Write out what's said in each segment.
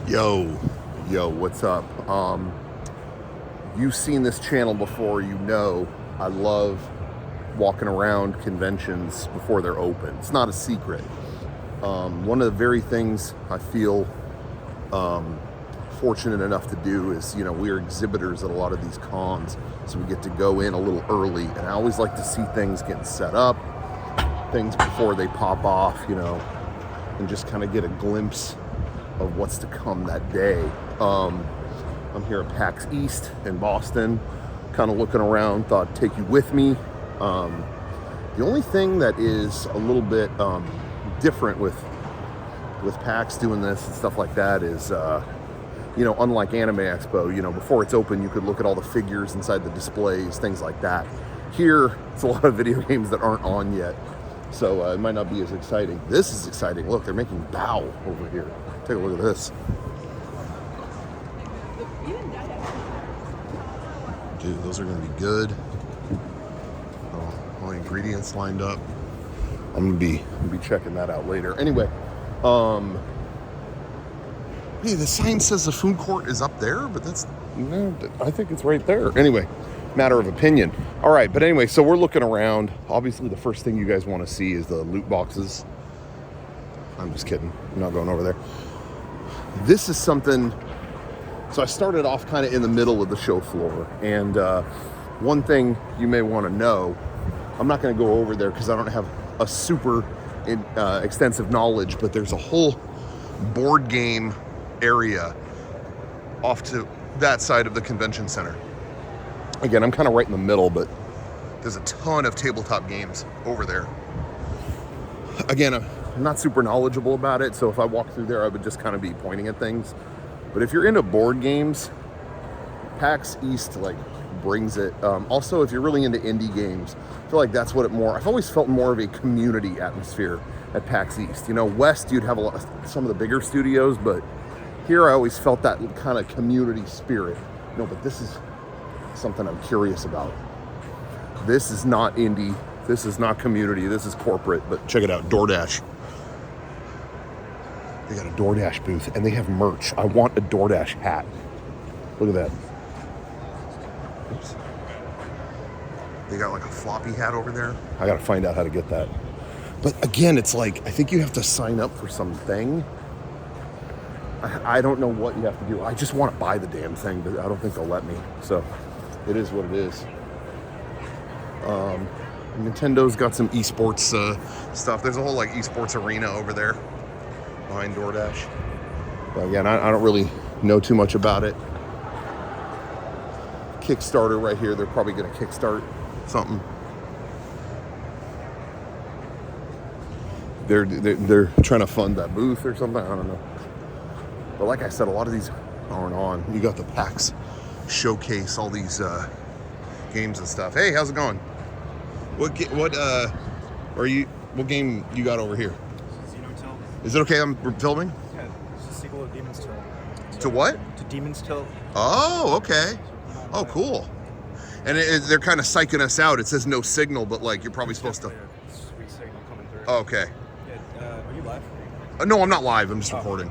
Yo, what's up? You've seen this channel before, you know I love walking around conventions before they're open. It's not a secret. One of the very things I feel fortunate enough to do is, we're exhibitors at a lot of these cons, so we get to go in a little early, and I always like to see things getting set up, things before they pop off, and just kind of get a glimpse of what's to come that day. I'm here at PAX East in Boston, kind of looking around, thought I'd take you with me. The only thing that is a little bit different with PAX doing this and stuff like that is, unlike Anime Expo, before it's open, you could look at all the figures inside the displays, things like that. Here, it's a lot of video games that aren't on yet, so it might not be as exciting. This is exciting. Look, they're making Bow over here. Take a look at this. Dude, those are going to be good. All the ingredients lined up. I'm gonna be checking that out later. Anyway, hey, the sign says the food court is up there, but I think it's right there. Anyway, matter of opinion. All right, but anyway, so we're looking around. Obviously, the first thing you guys want to see is the loot boxes. I'm just kidding. I'm not going over there. This is something. So I started off kind of in the middle of the show floor, and one thing you may want to know, I'm not going to go over there because I don't have a super extensive knowledge, but there's a whole board game area off to that side of the convention center. Again, I'm kind of right in the middle, but there's a ton of tabletop games over there. Again, I'm not super knowledgeable about it, so if I walk through there, I would just kind of be pointing at things. But if you're into board games, PAX East brings it. Also, if you're really into indie games, I feel like that's what I've always felt more of a community atmosphere at PAX East. West, you'd have some of the bigger studios, but here I always felt that kind of community spirit. But this is something I'm curious about. This is not indie. This is not community. This is corporate, but check it out, DoorDash. They got a DoorDash booth, and they have merch. I want a DoorDash hat. Look at that. Oops. They got a floppy hat over there. I gotta find out how to get that. But again, it's I think you have to sign up for something. I don't know what you have to do. I just want to buy the damn thing, but I don't think they'll let me. So it is what it is. Nintendo's got some esports stuff. There's a whole esports arena over there behind DoorDash. But again, I don't really know too much about it. Kickstarter right here. They're probably going to kickstart something. They're trying to fund that booth or something. I don't know. But like I said, a lot of these aren't on. You got the PAX showcase, all these games and stuff. Hey, how's it going? What game you got over here? Is it okay I'm filming? Yeah, it's a sequel of Demon's Till. To what? To Demon's Till. Oh, okay. Oh, cool. And they're kind of psyching us out. It says no signal, but you're probably supposed to. Sweet signal coming through. Oh, okay. Yeah, are you live? No, I'm not live. I'm just recording.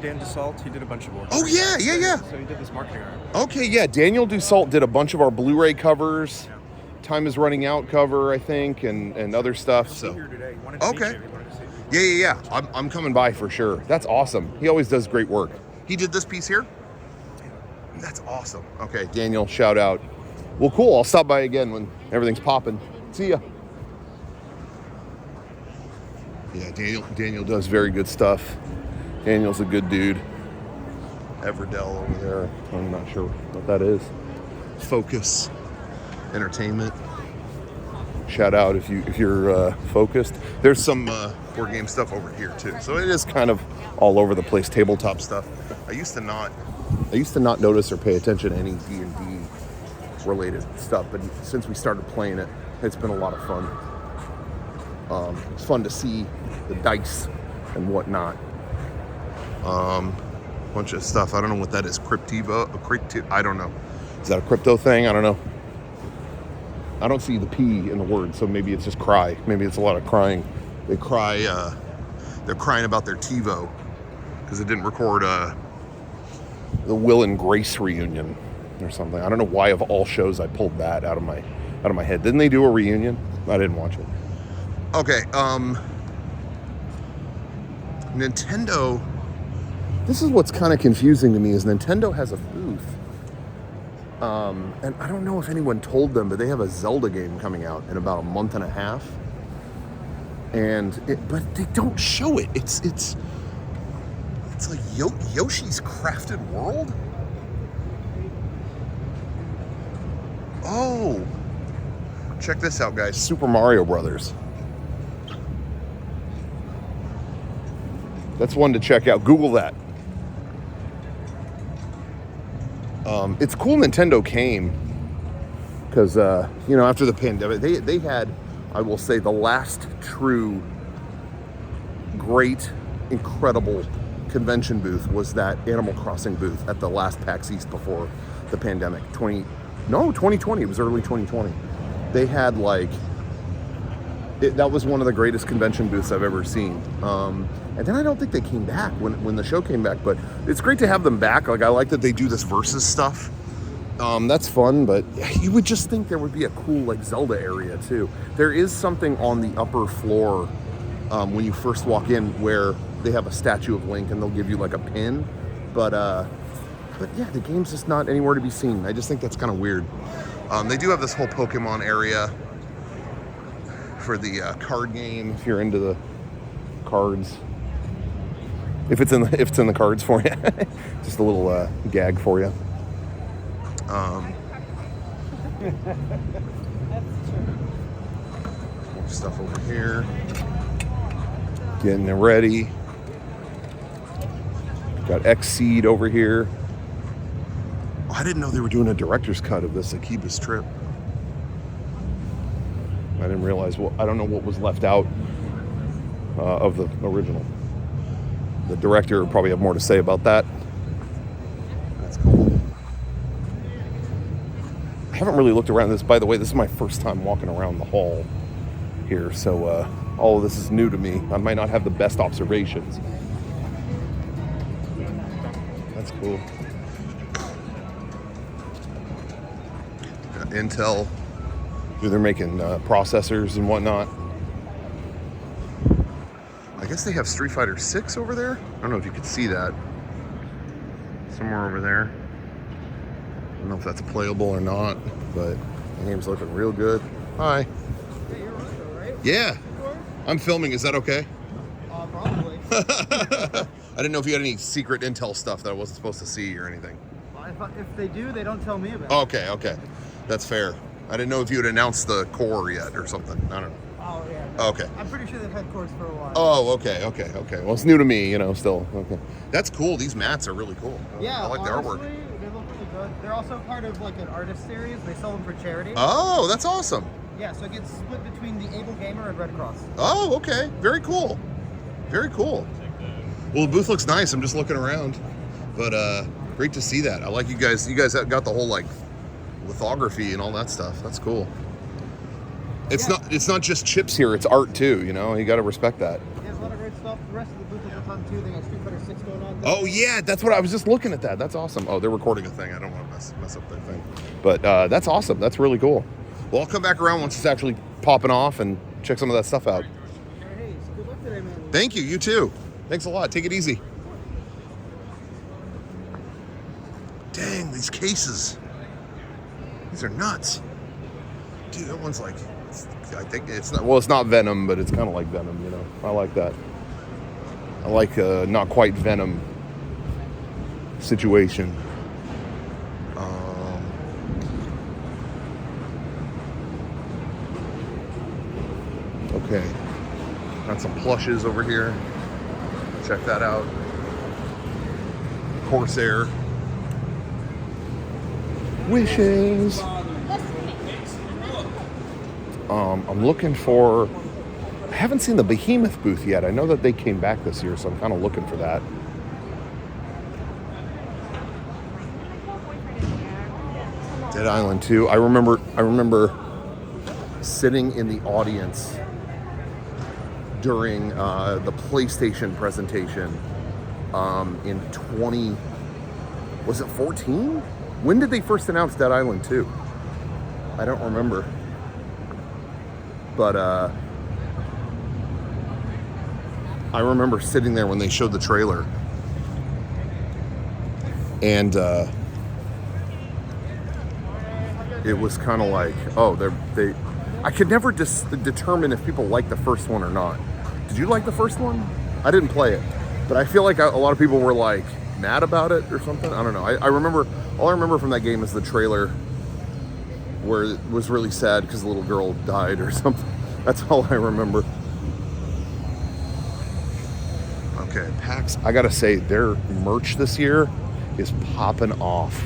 Dan DeSalt, he did a bunch of work. Oh, yeah. So he did this marketing art. Okay, yeah. Daniel DeSalt did a bunch of our Blu-ray covers. Yeah. Time is Running Out cover, I think, and other stuff. So. Here today. He wanted to meet you. He wanted to see you. Yeah. I'm coming by for sure. That's awesome. He always does great work. He did this piece here? That's awesome. Okay, Daniel, shout out. Well, cool. I'll stop by again when everything's popping. See ya. Yeah, Daniel does very good stuff. Daniel's a good dude. Everdell over there. I'm not sure what that is. Focus Entertainment. Shout out if you're focused. There's some board game stuff over here too. So it is kind of all over the place. Tabletop stuff. I used to not notice or pay attention to any D&D related stuff, but since we started playing it, it's been a lot of fun. It's fun to see the dice and whatnot. Bunch of stuff. I don't know what that is. I don't know. Is that a crypto thing? I don't know. I don't see the P in the word, so maybe it's just cry. Maybe it's a lot of crying. They cry. They're crying about their TiVo because it didn't record the Will and Grace reunion or something. I don't know why of all shows I pulled that out of my head. Didn't they do a reunion? I didn't watch it. Okay, Nintendo. This is what's kind of confusing to me is Nintendo has a booth. And I don't know if anyone told them, but they have a Zelda game coming out in about a month and a half. But they don't show it. It's like Yoshi's Crafted World. Oh, check this out, guys. Super Mario Brothers. That's one to check out. Google that. It's cool Nintendo came because, after the pandemic, they had, I will say, the last true great, incredible convention booth was that Animal Crossing booth at the last PAX East before the pandemic. 2020. It was early 2020. They had that was one of the greatest convention booths I've ever seen. And then I don't think they came back when the show came back, but it's great to have them back. I like that they do this versus stuff. That's fun, but you would just think there would be a cool Zelda area too. There is something on the upper floor when you first walk in where they have a statue of Link and they'll give you a pin, but yeah, the game's just not anywhere to be seen. I just think that's kind of weird. They do have this whole Pokemon area for the card game if you're into the cards. If it's in the cards for you, just a little gag for you. More stuff over here. Getting it ready. Got X-Seed over here. Oh, I didn't know they were doing a director's cut of this Akiba's trip. I didn't realize. Well, I don't know what was left out of the original. The director will probably have more to say about that. That's cool. I haven't really looked around this. By the way, this is my first time walking around the hall here, so all of this is new to me. I might not have the best observations. That's cool. Got Intel. They're making processors and whatnot. I guess they have Street Fighter 6 over there. I don't know if you could see that. Somewhere over there. I don't know if that's playable or not, but the game's looking real good. Hi. Hey, you're Rocco, right? Yeah. I'm filming. Is that okay? Probably. I didn't know if you had any secret intel stuff that I wasn't supposed to see or anything. Well, if they do, they don't tell me about it. Okay. That's fair. I didn't know if you had announced the core yet or something. I don't know. Oh, yeah. No. Okay. I'm pretty sure they've had cores for a while. Oh, okay. Well, it's new to me, still. Okay. That's cool. These mats are really cool. Yeah, I like the honestly, artwork. they look really good. They're also part of an artist series. They sell them for charity. Oh, that's awesome. Yeah, so it gets split between the Able Gamer and Red Cross. Oh, okay. Very cool. Well, the booth looks nice. I'm just looking around. But great to see that. I like you guys. You guys have got the whole lithography and all that stuff. That's cool. It's not just chips here, it's art too, you got to respect that. There's a lot of great stuff. The rest of the booth is a ton too. They got Street Fighter 6 going on there. Oh yeah, that's what I was just looking at that. That's awesome. Oh, they're recording a thing. I don't want to mess up their thing. But that's awesome. That's really cool. Well, I'll come back around once it's actually popping off and check some of that stuff out. Hey, so good luck today, man. Thank you. You too. Thanks a lot. Take it easy. Dang, these cases. These are nuts. Dude, that one's I think it's not, well, it's not Venom, but it's kind of like Venom, I like that. I like not quite Venom situation. Okay. Got some plushes over here. Check that out. Corsair. Wishes. I'm looking for... I haven't seen the Behemoth booth yet. I know that they came back this year, so I'm kind of looking for that. Dead Island 2. I remember sitting in the audience during the PlayStation presentation in was it 14? When did they first announce Dead Island 2? I don't remember. But I remember sitting there when they showed the trailer. And it was kind of like, oh, they. I could never determine if people liked the first one or not. Did you like the first one? I didn't play it, but I feel like a lot of people were like mad about it or something. I don't know. I remember, all I remember from that game is the trailer where it was really sad because the little girl died or something. That's all I remember. Okay, PAX, I gotta say, their merch this year is popping off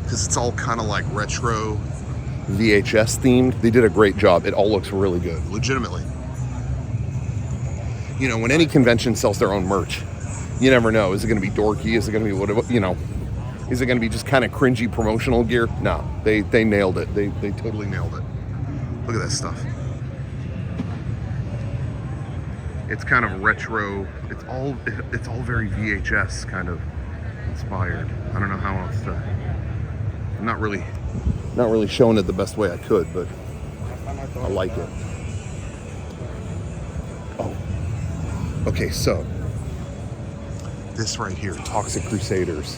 because it's all kind of like retro VHS themed. They did a great job. It all looks really good, legitimately. You know, when any convention sells their own merch, you never know. Is it going to be dorky? Is it going to be whatever? You know, is it going to be just kind of cringy promotional gear? No, they nailed it. They totally nailed it. Look at that stuff. It's kind of retro. It's all very VHS kind of inspired. I don't know how else to. I'm not really showing it the best way I could, but I like it. Oh, okay. So this right here, Toxic Crusaders.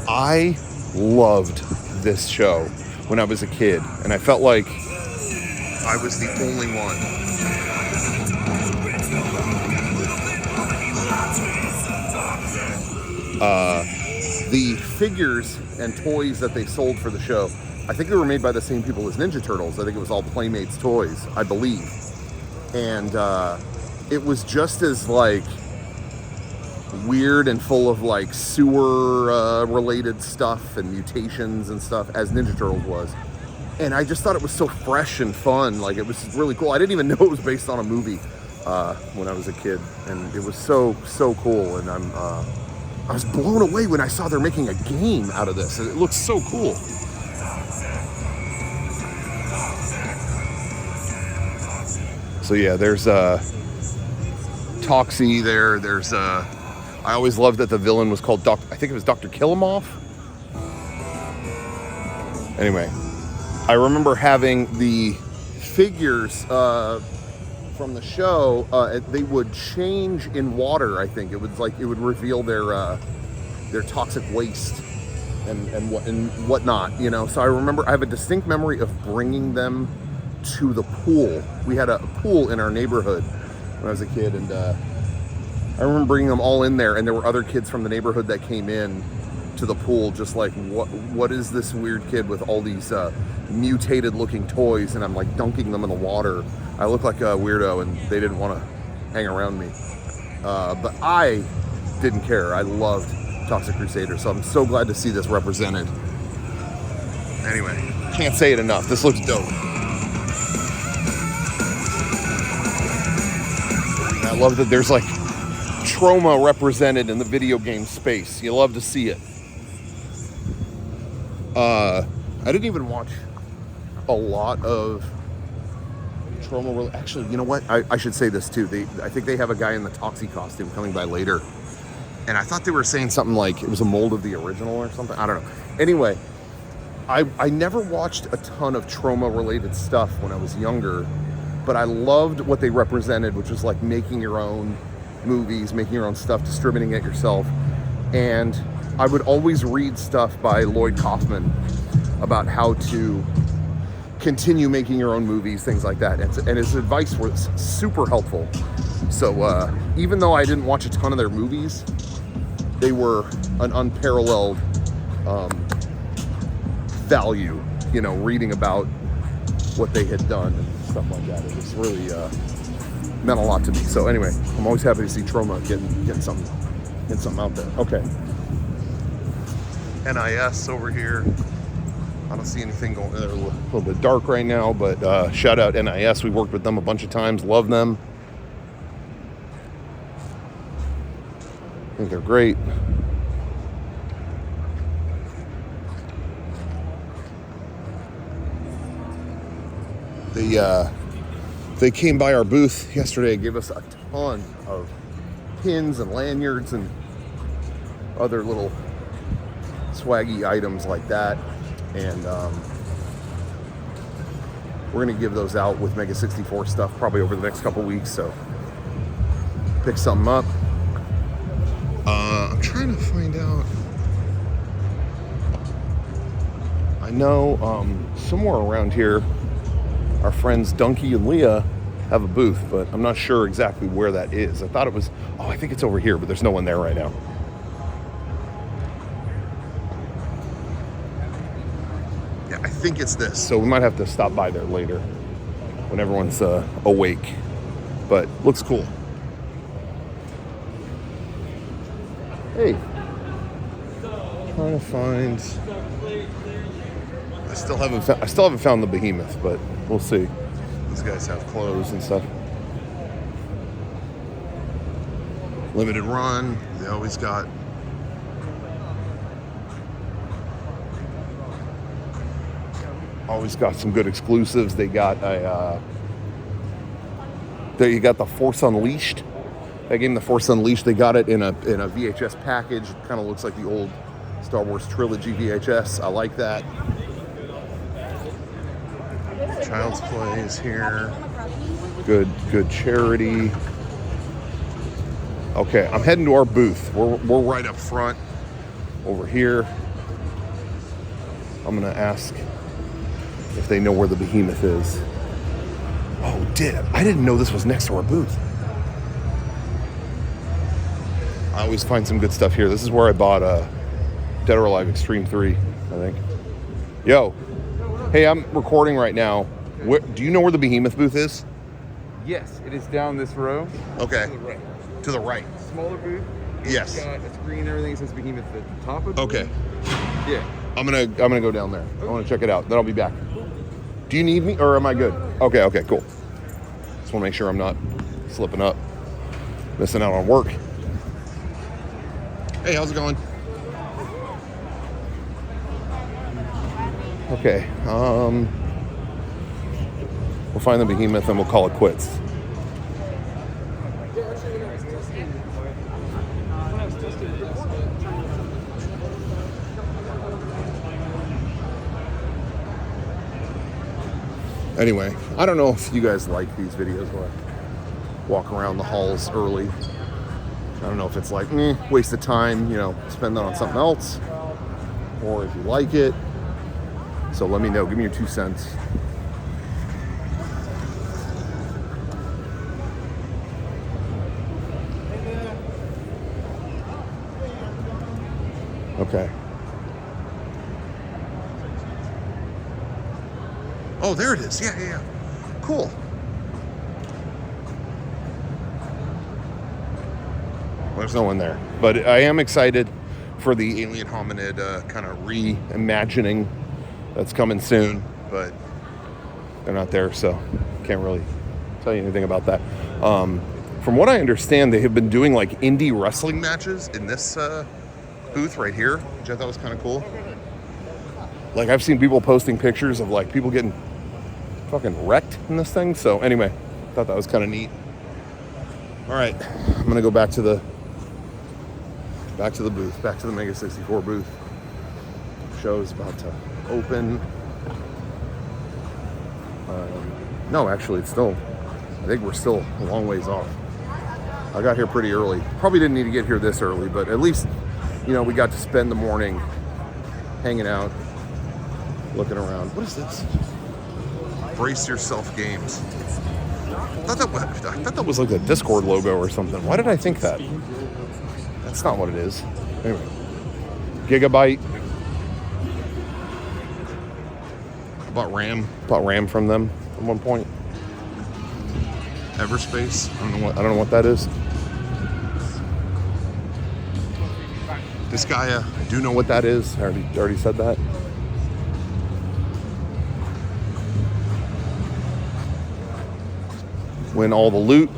I loved this show when I was a kid, and I felt like I was the only one. The figures and toys that they sold for the show, I think they were made by the same people as Ninja Turtles. I think it was all Playmates toys, I believe. And it was just as like weird and full of like sewer related stuff and mutations and stuff as Ninja Turtles was. And I just thought it was so fresh and fun. Like, it was really cool. I didn't even know it was based on a movie when I was a kid, and it was so cool. And I was blown away when I saw they're making a game out of this. It looks so cool. So yeah, there's Toxie there. There's I always loved that the villain was called I think it was Dr. Killamoff. Anyway, I remember having the figures from the show. They would change in water. I think it would reveal their toxic waste and whatnot. You know, so I have a distinct memory of bringing them to the pool. We had a pool in our neighborhood when I was a kid, and I remember bringing them all in there, and there were other kids from the neighborhood that came in to the pool, just like, what is this weird kid with all these mutated looking toys? And I'm like dunking them in the water. I look like a weirdo, and they didn't want to hang around me, but I didn't care. I loved Toxic Crusaders, so I'm so glad to see this represented. Anyway, can't say it enough. This looks dope. I love that there's like trauma represented in the video game space. You love to see it. I didn't even watch a lot of trauma. Actually, you know what? I should say this too. I think they have a guy in the Toxie costume coming by later. And I thought they were saying something like it was a mold of the original or something. I don't know. Anyway, I never watched a ton of trauma-related stuff when I was younger, but I loved what they represented, which was like making your own movies, making your own stuff, distributing it yourself. And I would always read stuff by Lloyd Kaufman about how to continue making your own movies, things like that. And his advice was super helpful. So even though I didn't watch a ton of their movies, they were an unparalleled value, you know, reading about what they had done and stuff like that. It was really meant a lot to me. So anyway, I'm always happy to see Troma getting something out there. Okay. NIS over here. I don't see anything going. They're a little bit dark right now, but shout out NIS. We worked with them a bunch of times. Love them. I think they're great. They came by our booth yesterday and gave us a ton of pins and lanyards and other little swaggy items like that. And we're going to give those out with Mega 64 stuff probably over the next couple weeks. So pick something up. I'm trying to find out. I know somewhere around here, our friends Donkey and Leah have a booth, but I'm not sure exactly where that is. I thought it was, oh, I think it's over here, but there's no one there right now. Yeah, I think it's this. So we might have to stop by there later when everyone's awake. But looks cool. Hey, trying to find. I still haven't found the behemoth, but we'll see. These guys have clothes and stuff. Limited run. They always got. Always got some good exclusives. They got a. There you got the Force Unleashed. That game, the Force Unleashed, they got it in a VHS package. It kind of looks like the old Star Wars trilogy VHS. I like that. Child's Play is here. Good charity. Okay, I'm heading to our booth. We're right up front over here. I'm gonna ask if they know where the behemoth is. Oh, I didn't know this was next to our booth. I always find some good stuff here. This is where I bought Dead or Alive Extreme 3, I think. Yo, hey, I'm recording right now. Do you know where the behemoth booth is? Yes, it is down this row. Okay. To the right. To the right. Smaller booth. Yes. It's got a screen and everything. It says behemoth at the top of it. Okay. Yeah. I'm gonna go down there. I want to check it out. Then I'll be back. Do you need me or am I good? Okay, cool. Just want to make sure I'm not slipping up, missing out on work. Hey, how's it going? Okay, we'll find the behemoth and we'll call it quits. Anyway, I don't know if you guys like these videos where I walk around the halls early. I don't know if it's like, waste of time, spend that on something else, or if you like it. So let me know. Give me your 2 cents. Okay. Oh, there it is. Yeah. Cool. There's no one there. But I am excited for the Alien Hominid kind of reimagining that's coming soon. But they're not there, so can't really tell you anything about that. From what I understand, they have been doing like indie wrestling matches in this booth right here, which I thought was kind of cool. Like, I've seen people posting pictures of like people getting fucking wrecked in this thing. So anyway, thought that was kind of neat. All right, I'm gonna go back to the booth, back to the Mega 64 booth. Show's about to open. No, actually, I think we're still a long ways off. I got here pretty early. Probably didn't need to get here this early, but at least, we got to spend the morning hanging out, looking around. What is this? Brace Yourself Games. I thought that was like a Discord logo or something. Why did I think that? That's not what it is. Anyway, Gigabyte. I bought RAM from them at one point. Everspace. I don't know what that is. Disgaea. I do know what that is. I already said that. Win all the loot.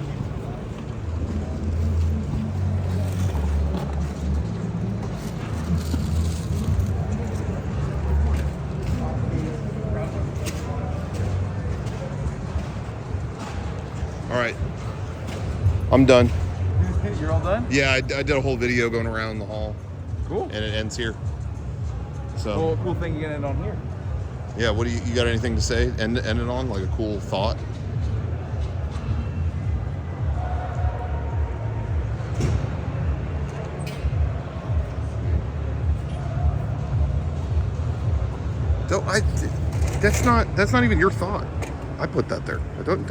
I'm done. You're all done? Yeah, I did a whole video going around the hall, Cool. and it ends here. So, Well, cool thing you can end on here. yeah, what do you got anything to say? End it on like a cool thought? Don't, that's not even your thought. I put that there. Don't